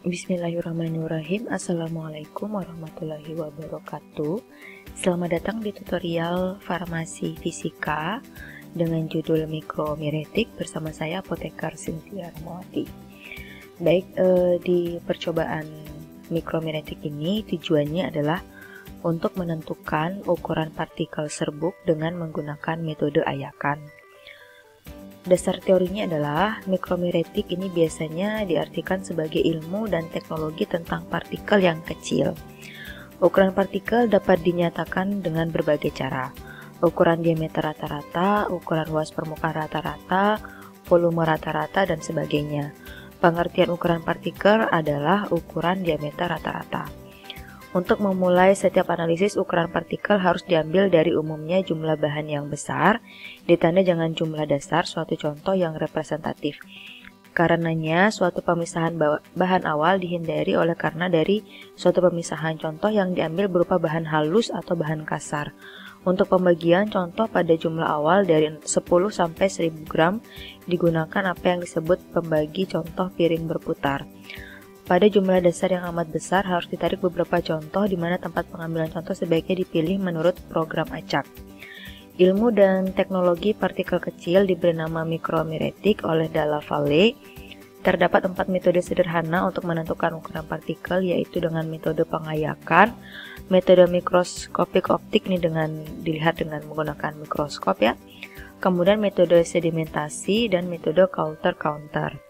Bismillahirrahmanirrahim. Assalamualaikum warahmatullahi wabarakatuh. Selamat datang di tutorial farmasi fisika dengan judul mikromiretik bersama saya Apotekar Cynthia Rahmawati. Baik, di percobaan mikromiretik ini tujuannya adalah untuk menentukan ukuran partikel serbuk dengan menggunakan metode ayakan. Dasar teorinya adalah mikromiretik ini biasanya diartikan sebagai ilmu dan teknologi tentang partikel yang kecil. Ukuran partikel dapat dinyatakan dengan berbagai cara. Ukuran diameter rata-rata, ukuran luas permukaan rata-rata, volume rata-rata, dan sebagainya. Pengertian ukuran partikel adalah ukuran diameter rata-rata. Untuk memulai setiap analisis ukuran partikel harus diambil dari umumnya jumlah bahan yang besar, ditanda dengan jumlah dasar suatu contoh yang representatif. Karenanya, suatu pemisahan bahan awal dihindari karena dari suatu pemisahan contoh yang diambil berupa bahan halus atau bahan kasar. Untuk pembagian contoh pada jumlah awal dari 10 sampai 1000 gram digunakan apa yang disebut pembagi contoh piring berputar. Pada jumlah dasar yang amat besar harus ditarik beberapa contoh di mana tempat pengambilan contoh sebaiknya dipilih menurut program acak. Ilmu dan teknologi partikel kecil diberi nama mikromiretik oleh Dalla Valle. Terdapat 4 metode sederhana untuk menentukan ukuran partikel, yaitu dengan metode pengayakan, metode mikroskopik optik ini dilihat dengan menggunakan mikroskop ya. Kemudian metode sedimentasi dan metode counter-counter.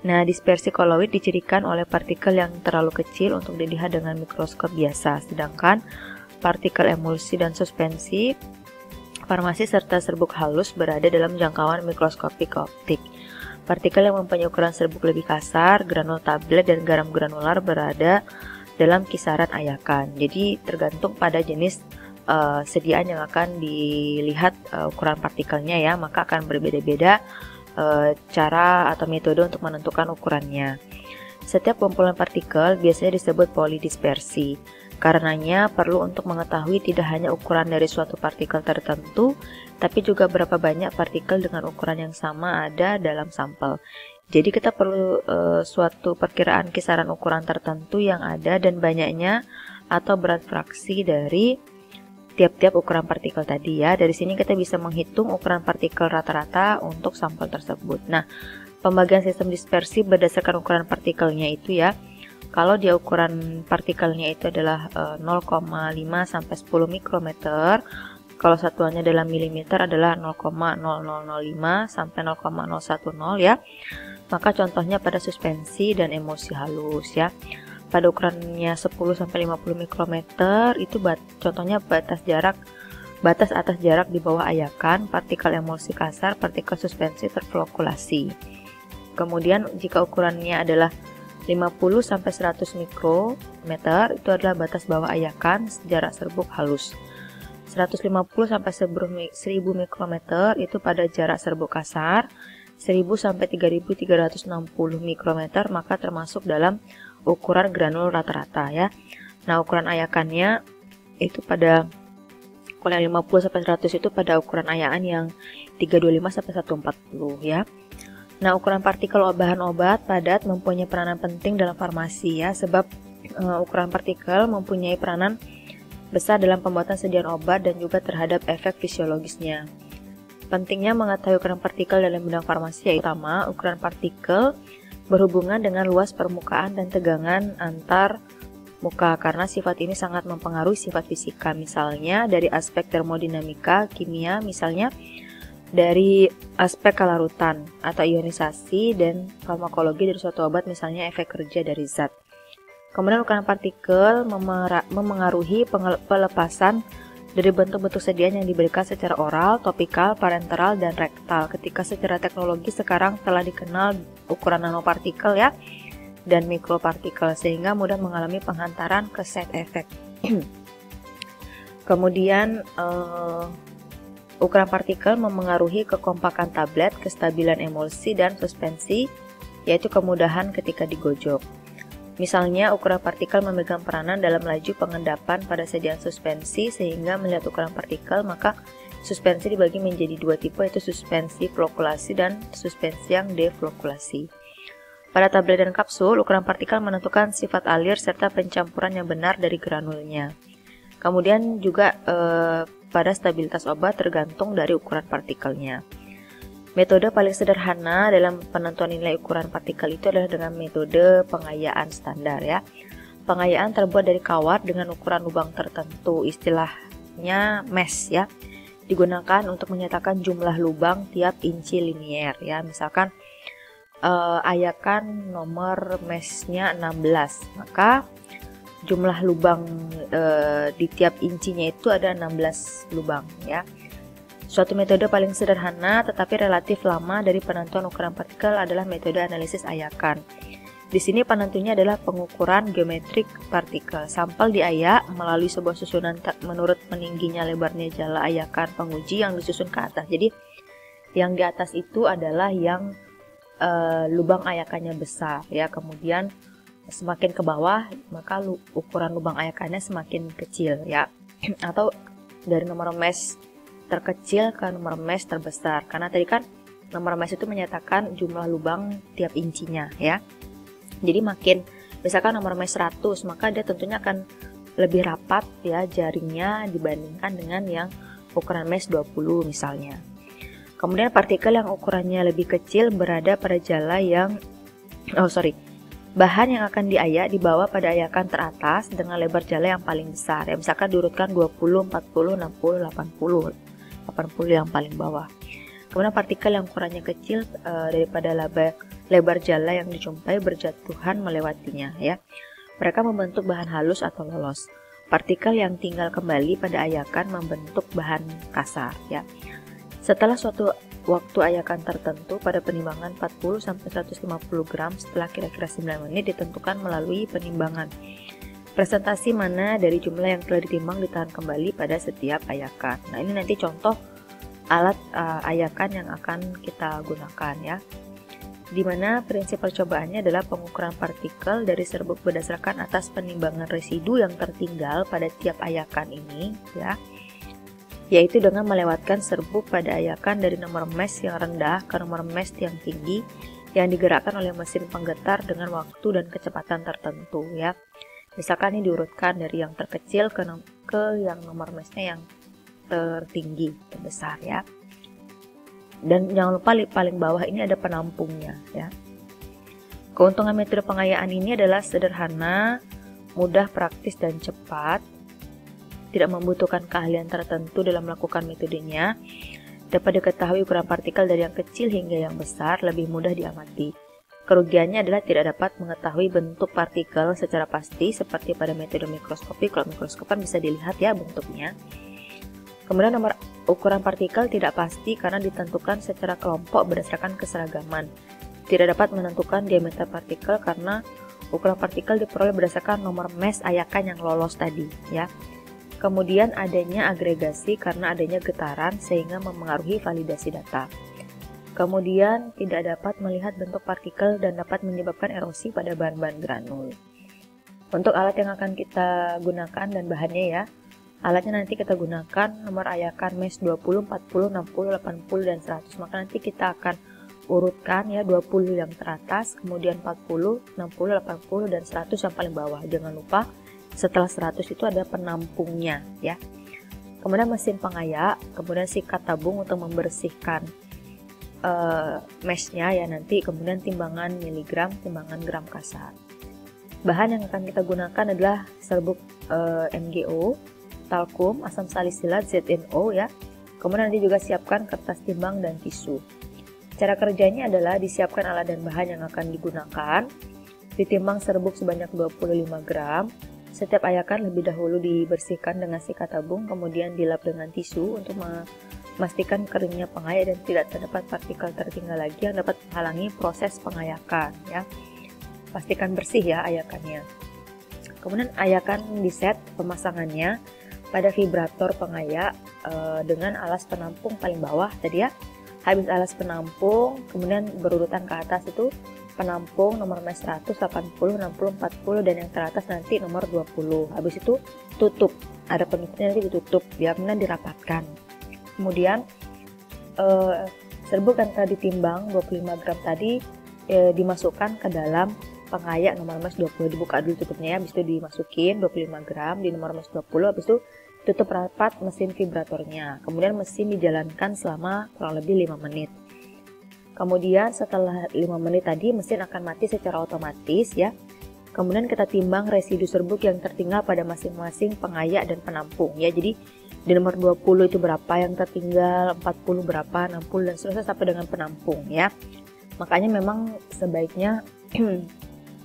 Nah, dispersi koloid dicirikan oleh partikel yang terlalu kecil untuk dilihat dengan mikroskop biasa, sedangkan partikel emulsi dan suspensi, farmasi serta serbuk halus berada dalam jangkauan mikroskopik optik. Partikel yang mempunyai ukuran serbuk lebih kasar, granul tablet, dan garam granular berada dalam kisaran ayakan. Jadi tergantung pada jenis sediaan yang akan dilihat ukuran partikelnya ya, maka akan berbeda-beda cara atau metode untuk menentukan ukurannya. Setiap kumpulan partikel biasanya disebut polidispersi. Karenanya perlu untuk mengetahui tidak hanya ukuran dari suatu partikel tertentu, tapi juga berapa banyak partikel dengan ukuran yang sama ada dalam sampel. Jadi kita perlu suatu perkiraan kisaran ukuran tertentu yang ada dan banyaknya atau berat fraksi dari tiap-tiap ukuran partikel tadi ya. Dari sini kita bisa menghitung ukuran partikel rata-rata untuk sampel tersebut. Nah, pembagian sistem dispersi berdasarkan ukuran partikelnya itu ya. Kalau dia ukuran partikelnya itu adalah 0,5 sampai 10 mikrometer, kalau satuannya dalam milimeter adalah 0,0005 sampai 0,010 ya. Maka contohnya pada suspensi dan emulsi halus ya. Pada ukurannya 10 sampai 50 mikrometer itu contohnya batas atas jarak di bawah ayakan, partikel emulsi kasar, partikel suspensi terflokulasi. Kemudian jika ukurannya adalah 50 sampai 100 mikrometer itu adalah batas bawah ayakan jarak serbuk halus. 150 sampai 1000 mikrometer itu pada jarak serbuk kasar. 1000 sampai 3360 mikrometer maka termasuk dalam ukuran granul rata-rata ya. Nah, ukuran ayakannya itu pada ukuran 50 sampai 100 itu pada ukuran ayakan yang 325 sampai 140 ya. Nah, ukuran partikel bahan obat padat mempunyai peranan penting dalam farmasi ya, sebab ukuran partikel mempunyai peranan besar dalam pembuatan sediaan obat dan juga terhadap efek fisiologisnya. Pentingnya mengetahui ukuran partikel dalam bidang farmasi yaitu pertama, ukuran partikel berhubungan dengan luas permukaan dan tegangan antar muka karena sifat ini sangat mempengaruhi sifat fisika, misalnya dari aspek termodinamika, kimia, misalnya dari aspek kelarutan atau ionisasi dan farmakologi dari suatu obat, misalnya efek kerja dari zat. Kemudian ukuran partikel memengaruhi pelepasan dari bentuk-bentuk sediaan yang diberikan secara oral, topikal, parenteral, dan rektal. Ketika secara teknologi sekarang telah dikenal ukuran nanopartikel ya dan mikropartikel sehingga mudah mengalami penghantaran ke side effect. Kemudian ukuran partikel memengaruhi kekompakan tablet, kestabilan emulsi dan suspensi, yaitu kemudahan ketika digojok. Misalnya, ukuran partikel memegang peranan dalam laju pengendapan pada sediaan suspensi, sehingga melihat ukuran partikel, maka suspensi dibagi menjadi dua tipe, yaitu suspensi flokulasi dan suspensi yang deflokulasi. Pada tablet dan kapsul, ukuran partikel menentukan sifat alir serta pencampuran yang benar dari granulnya. Kemudian juga pada stabilitas obat tergantung dari ukuran partikelnya. Metode paling sederhana dalam penentuan nilai ukuran partikel itu adalah dengan metode pengayaan standar ya. Pengayaan terbuat dari kawat dengan ukuran lubang tertentu, istilahnya mesh ya. Digunakan untuk menyatakan jumlah lubang tiap inci linier ya. Misalkan ayakan nomor meshnya 16, maka jumlah lubang di tiap incinya itu ada 16 lubang ya. Suatu metode paling sederhana tetapi relatif lama dari penentuan ukuran partikel adalah metode analisis ayakan. Di sini penentunya adalah pengukuran geometrik partikel. Sampel diayak melalui sebuah susunan menurut meningginya lebarnya jala ayakan penguji yang disusun ke atas. Jadi yang di atas itu adalah yang lubang ayakannya besar ya. Kemudian semakin ke bawah maka ukuran lubang ayakannya semakin kecil ya. Atau dari nomor mesh terkecil ke nomor mesh terbesar, karena tadi kan nomor mesh itu menyatakan jumlah lubang tiap incinya ya. Jadi misalkan nomor mesh 100, maka dia tentunya akan lebih rapat ya jaringnya dibandingkan dengan yang ukuran mesh 20 misalnya. Kemudian partikel yang ukurannya lebih kecil berada pada jala yang bahan yang akan diayak dibawa pada ayakan teratas dengan lebar jala yang paling besar ya. Misalkan diurutkan 20, 40, 60, 80 yang paling bawah. Kemudian partikel yang ukurannya kecil daripada lebar jala yang dijumpai berjatuhan melewatinya ya. Mereka membentuk bahan halus atau lolos. Partikel yang tinggal kembali pada ayakan membentuk bahan kasar ya. Setelah suatu waktu ayakan tertentu pada penimbangan 40-150 gram setelah kira-kira 9 menit ditentukan melalui penimbangan. Presentasi mana dari jumlah yang telah ditimbang ditahan kembali pada setiap ayakan. Nah, ini nanti contoh alat ayakan yang akan kita gunakan ya. Dimana prinsip percobaannya adalah pengukuran partikel dari serbuk berdasarkan atas penimbangan residu yang tertinggal pada tiap ayakan ini ya. Yaitu dengan melewatkan serbuk pada ayakan dari nomor mesh yang rendah ke nomor mesh yang tinggi yang digerakkan oleh mesin penggetar dengan waktu dan kecepatan tertentu ya. Misalkan ini diurutkan dari yang terkecil ke yang nomor meshnya yang tertinggi, terbesar ya. Dan jangan lupa paling bawah ini ada penampungnya ya. Keuntungan metode pengayaan ini adalah sederhana, mudah, praktis, dan cepat. Tidak membutuhkan keahlian tertentu dalam melakukan metodenya. Dapat diketahui ukuran partikel dari yang kecil hingga yang besar, lebih mudah diamati. Kerugiannya adalah tidak dapat mengetahui bentuk partikel secara pasti seperti pada metode mikroskopi. Kalau mikroskop kan bisa dilihat ya bentuknya. Kemudian nomor ukuran partikel tidak pasti karena ditentukan secara kelompok berdasarkan keseragaman. Tidak dapat menentukan diameter partikel karena ukuran partikel diperoleh berdasarkan nomor mesh ayakan yang lolos tadi ya. Kemudian adanya agregasi karena adanya getaran sehingga memengaruhi validasi data. Kemudian tidak dapat melihat bentuk partikel dan dapat menyebabkan erosi pada bahan-bahan granul. Untuk alat yang akan kita gunakan dan bahannya ya. Alatnya nanti kita gunakan nomor ayakan mesh 20, 40, 60, 80, dan 100. Maka nanti kita akan urutkan ya 20 yang teratas, kemudian 40, 60, 80, dan 100 yang paling bawah. Jangan lupa setelah 100 itu ada penampungnya ya. Kemudian mesin pengayak, kemudian sikat tabung untuk membersihkan meshnya ya nanti, kemudian timbangan miligram, timbangan gram kasar. Bahan yang akan kita gunakan adalah serbuk MgO, talkum, asam salisilat, ZNO ya. Kemudian nanti juga siapkan kertas timbang dan tisu. Cara kerjanya adalah disiapkan alat dan bahan yang akan digunakan, ditimbang serbuk sebanyak 25 gram. Setiap ayakan lebih dahulu dibersihkan dengan sikat tabung, kemudian dilap dengan tisu untuk memastikan keringnya pengayak dan tidak terdapat partikel tertinggal lagi yang dapat menghalangi proses pengayakan ya. Pastikan bersih ya ayakannya. Kemudian ayakan diset pemasangannya pada vibrator pengayak dengan alas penampung paling bawah tadi ya. Habis alas penampung, kemudian berurutan ke atas itu penampung nomor mesh 100, 80, 60, 40, dan yang teratas nanti nomor 20. Habis itu tutup, ada penutupnya nanti ditutup ya, kemudian dirapatkan. Kemudian serbuk yang telah ditimbang 25 gram tadi dimasukkan ke dalam pengayak nomor mes 20. Dibuka dulu tutupnya ya, habis itu dimasukin 25 gram di nomor mes 20, habis itu tutup rapat mesin vibratornya. Kemudian mesin dijalankan selama kurang lebih 5 menit. Kemudian setelah 5 menit tadi mesin akan mati secara otomatis ya. Kemudian kita timbang residu serbuk yang tertinggal pada masing-masing pengayak dan penampung ya. Jadi di nomor 20 itu berapa yang tertinggal, 40 berapa, 60 dan seterusnya sampai dengan penampung ya. Makanya memang sebaiknya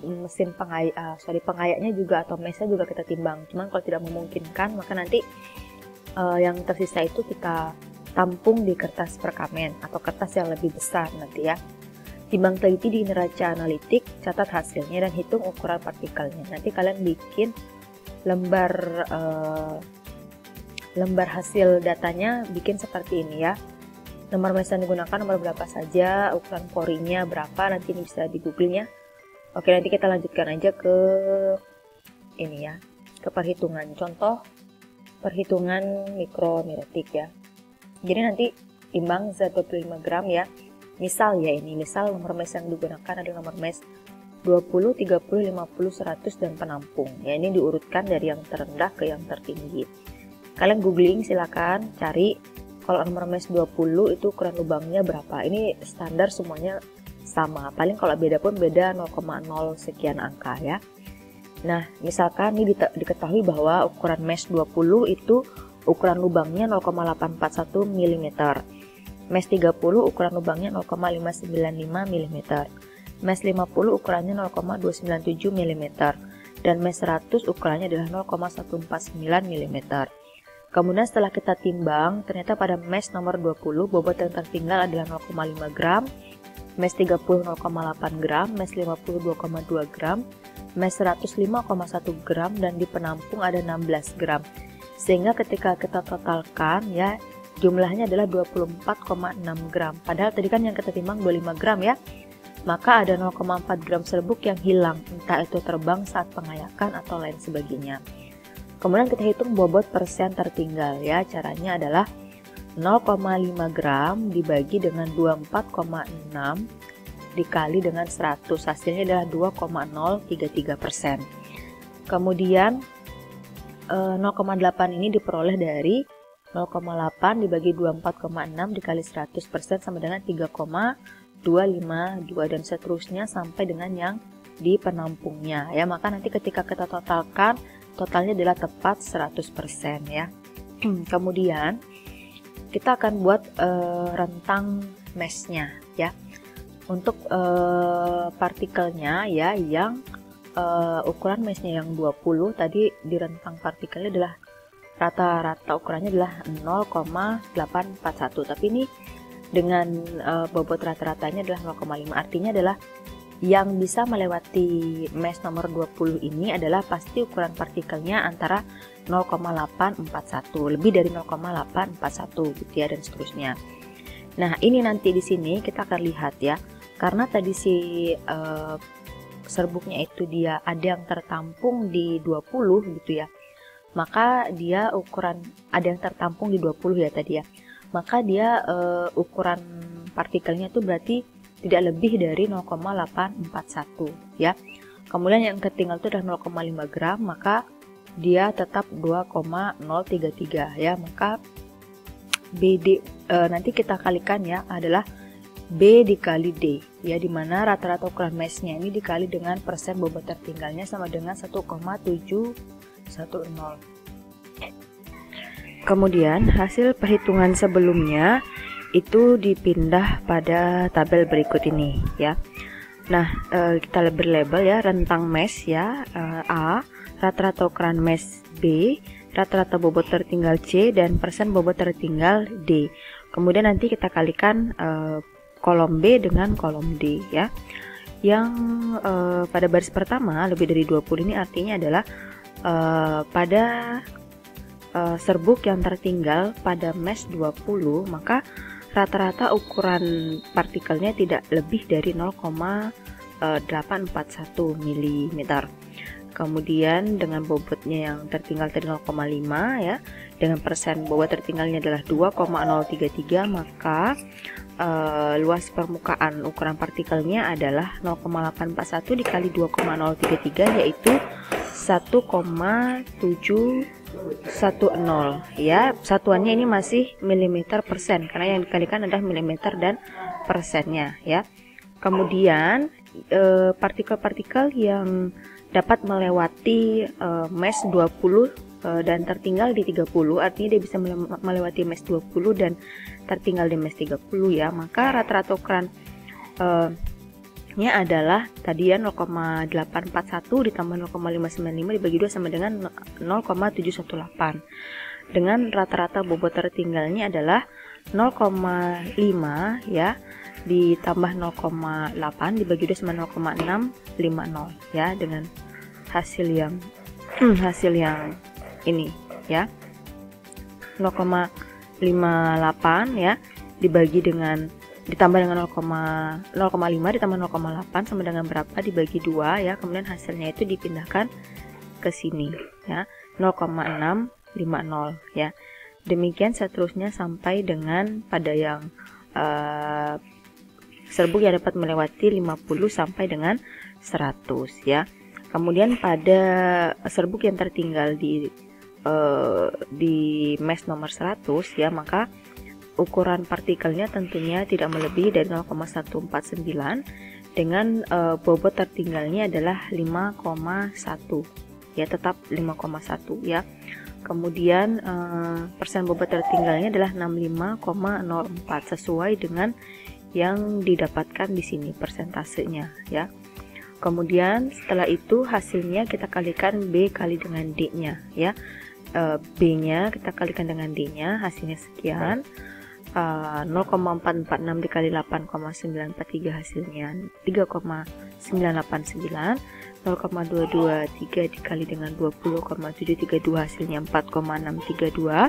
mesin pengayaknya juga atau mesnya juga kita timbang. Cuman kalau tidak memungkinkan maka nanti yang tersisa itu kita tampung di kertas perkamen atau kertas yang lebih besar nanti ya. Timbang teliti di neraca analitik, catat hasilnya dan hitung ukuran partikelnya. Nanti kalian bikin lembar hasil datanya bikin seperti ini ya. Nomor mes yang digunakan nomor berapa saja, ukuran porinya berapa, nanti ini bisa di Google ya. Oke, nanti kita lanjutkan aja ke ini ya, ke perhitungan. Contoh perhitungan mikromiretik ya. Jadi nanti timbang zat 25 gram ya. Misal ya ini, misal nomor mes yang digunakan adalah nomor mes 20, 30, 50, 100 dan penampung. Ya ini diurutkan dari yang terendah ke yang tertinggi. Kalian googling silakan cari kalau nomor mes 20 itu ukuran lubangnya berapa. Ini standar semuanya sama. Paling kalau beda pun beda 0,0 sekian angka ya. Nah, misalkan ini diketahui bahwa ukuran mes 20 itu ukuran lubangnya 0,841 mm. Mes 30 ukuran lubangnya 0,595 mm. Mes 50 ukurannya 0,297 mm. Dan mes 100 ukurannya adalah 0,149 mm. Kemudian setelah kita timbang, ternyata pada mes nomor 20 bobot yang tertinggal adalah 0,5 gram, mes 30 0,8 gram, mes 50 2,2 gram, mes 100 5,1 gram, dan di penampung ada 16 gram. Sehingga ketika kita totalkan ya, jumlahnya adalah 24,6 gram. Padahal tadi kan yang kita timbang 25 gram ya. Maka ada 0,4 gram serbuk yang hilang, entah itu terbang saat pengayakan atau lain sebagainya. Kemudian kita hitung bobot persen tertinggal ya. Caranya adalah 0,5 gram dibagi dengan 24,6 dikali dengan 100. Hasilnya adalah 2,033%. Kemudian 0,8 ini diperoleh dari 0,8 dibagi 24,6 dikali 100% sama dengan 3,252 dan seterusnya sampai dengan yang di penampungnya ya. Maka nanti ketika kita totalkan, totalnya adalah tepat 100% ya. Kemudian kita akan buat rentang mesnya ya. Untuk partikelnya ya yang ukuran mesnya yang 20 tadi di rentang partikelnya adalah rata-rata ukurannya adalah 0,841, tapi ini dengan bobot rata-ratanya adalah 0,5. Artinya adalah yang bisa melewati mes nomor 20 ini adalah pasti ukuran partikelnya antara 0,841, lebih dari 0,841 gitu ya, dan seterusnya. Nah, ini nanti di sini kita akan lihat ya, karena tadi si serbuknya itu dia ada yang tertampung di 20 gitu ya. Maka dia ukuran ada yang tertampung di 20 ya tadi ya. Maka dia ukuran partikelnya itu berarti tidak lebih dari 0,841 ya. Kemudian yang tertinggal itu adalah 0,5 gram, maka dia tetap 2,033 ya. Maka BD nanti kita kalikan ya adalah B dikali D ya, dimana rata-rata ukuran mesnya ini dikali dengan persen bobot tertinggalnya sama dengan 1,710. Kemudian hasil perhitungan sebelumnya itu dipindah pada tabel berikut ini ya. Nah, kita berlabel ya rentang mes ya, A, rata-rata ukuran mes B, rata-rata bobot tertinggal C, dan persen bobot tertinggal D. Kemudian nanti kita kalikan kolom B dengan kolom D ya. Yang pada baris pertama lebih dari 20 ini artinya adalah pada serbuk yang tertinggal pada mes 20, maka rata-rata ukuran partikelnya tidak lebih dari 0,841 mm. Kemudian dengan bobotnya yang tertinggal tadi 0,5 ya, dengan persen bobot tertinggalnya adalah 2,033, maka luas permukaan. Ukuran partikelnya adalah 0,841 dikali 2,033, yaitu 1,710 ya. Satuannya ini masih milimeter persen karena yang dikalikan adalah milimeter dan persennya ya. Kemudian partikel-partikel yang dapat melewati mesh 20 dan tertinggal di 30, artinya dia bisa melewati mesh 20 dan tertinggal di mesh 30 ya. Maka rata-rata ukuran nya adalah tadi ya 0,841 ditambah 0,595 dibagi 2 sama dengan 0,718. Dengan rata-rata bobot tertinggalnya adalah 0,5 ya ditambah 0,8 dibagi 2 sama 0,650 ya, dengan hasil yang ini ya, 0,58 ya dibagi dengan ditambah dengan 0,5 ditambah 0,8 sama dengan berapa dibagi 2 ya. Kemudian hasilnya itu dipindahkan ke sini ya, 0,650 ya. Demikian seterusnya sampai dengan pada yang serbuk yang dapat melewati 50 sampai dengan 100 ya. Kemudian pada serbuk yang tertinggal di mesh nomor 100 ya, maka ukuran partikelnya tentunya tidak melebihi dari 0,149 dengan bobot tertinggalnya adalah 5,1 ya, tetap 5,1 ya. Kemudian persen bobot tertinggalnya adalah 65,04 sesuai dengan yang didapatkan di sini persentasenya ya. Kemudian setelah itu hasilnya kita kalikan B kali dengan D-nya ya. B-nya kita kalikan dengan D-nya, hasilnya sekian. 0,446 dikali 8,943 hasilnya 3,989. 0,223 dikali dengan 20,732 hasilnya 4,632.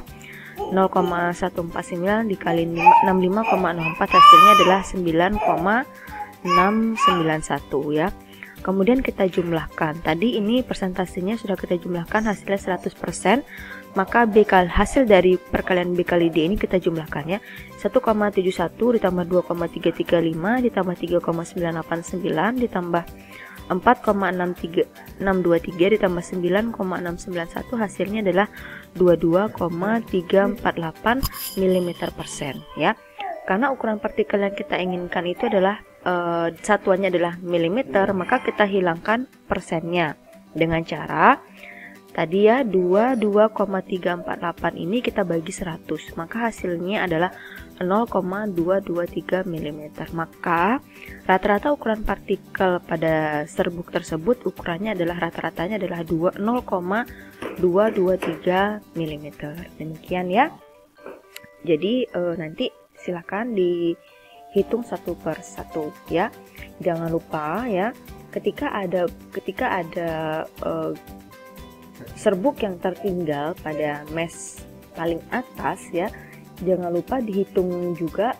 0,149 dikali 65,04 hasilnya adalah 9,691 ya. Kemudian kita jumlahkan. Tadi ini persentasenya sudah kita jumlahkan, hasilnya 100%. Maka hasil dari perkalian B kali D ini kita jumlahkan ya. 1,71 ditambah 2,335 ditambah 3,989 ditambah 4,623 ditambah 9,691 hasilnya adalah 22,348 mm persen ya. Karena ukuran partikel yang kita inginkan itu adalah satuannya adalah milimeter, maka kita hilangkan persennya dengan cara tadi ya 22,348 ini kita bagi 100, maka hasilnya adalah 0,223 mm. Maka rata-rata ukuran partikel pada serbuk tersebut ukurannya adalah rata-ratanya adalah 0,223 mm. Demikian ya. Jadi nanti silakan dihitung satu per satu ya. Jangan lupa ya, ketika ada serbuk yang tertinggal pada mesh paling atas ya, jangan lupa dihitung juga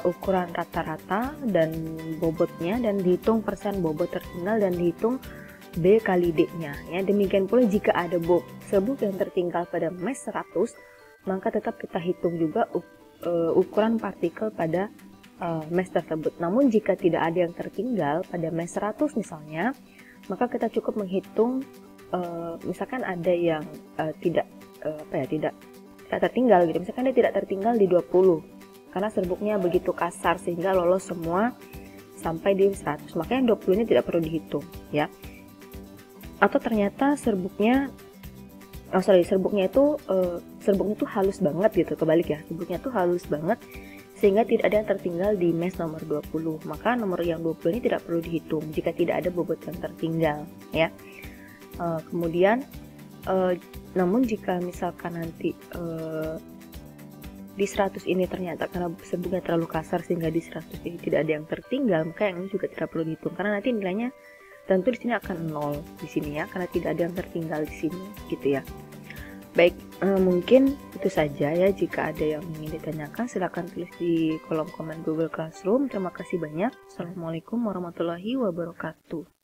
ukuran rata-rata dan bobotnya, dan dihitung persen bobot tertinggal, dan dihitung B kali D-nya ya. Demikian pula jika ada serbuk yang tertinggal pada mesh 100, maka tetap kita hitung juga ukuran partikel pada mesh tersebut. Namun jika tidak ada yang tertinggal pada mesh 100 misalnya, maka kita cukup menghitung misalkan ada yang tidak tertinggal gitu. Misalkan dia tidak tertinggal di 20 karena serbuknya begitu kasar sehingga lolos semua sampai di 100, maka yang 20 ini tidak perlu dihitung ya. Atau ternyata serbuknya itu halus banget gitu, kebalik ya, serbuknya tuh halus banget sehingga tidak ada yang tertinggal di mesh nomor 20, maka nomor yang 20 ini tidak perlu dihitung jika tidak ada bobot yang tertinggal ya. Kemudian namun jika misalkan nanti di 100 ini ternyata karena serbuknya terlalu kasar sehingga di 100 ini tidak ada yang tertinggal, maka yang ini juga tidak perlu dihitung karena nanti nilainya tentu di sini akan 0 di sini ya, karena tidak ada yang tertinggal di sini gitu ya. Baik, mungkin itu saja ya. Jika ada yang ingin ditanyakan silakan tulis di kolom komen Google Classroom. Terima kasih banyak. Assalamualaikum warahmatullahi wabarakatuh.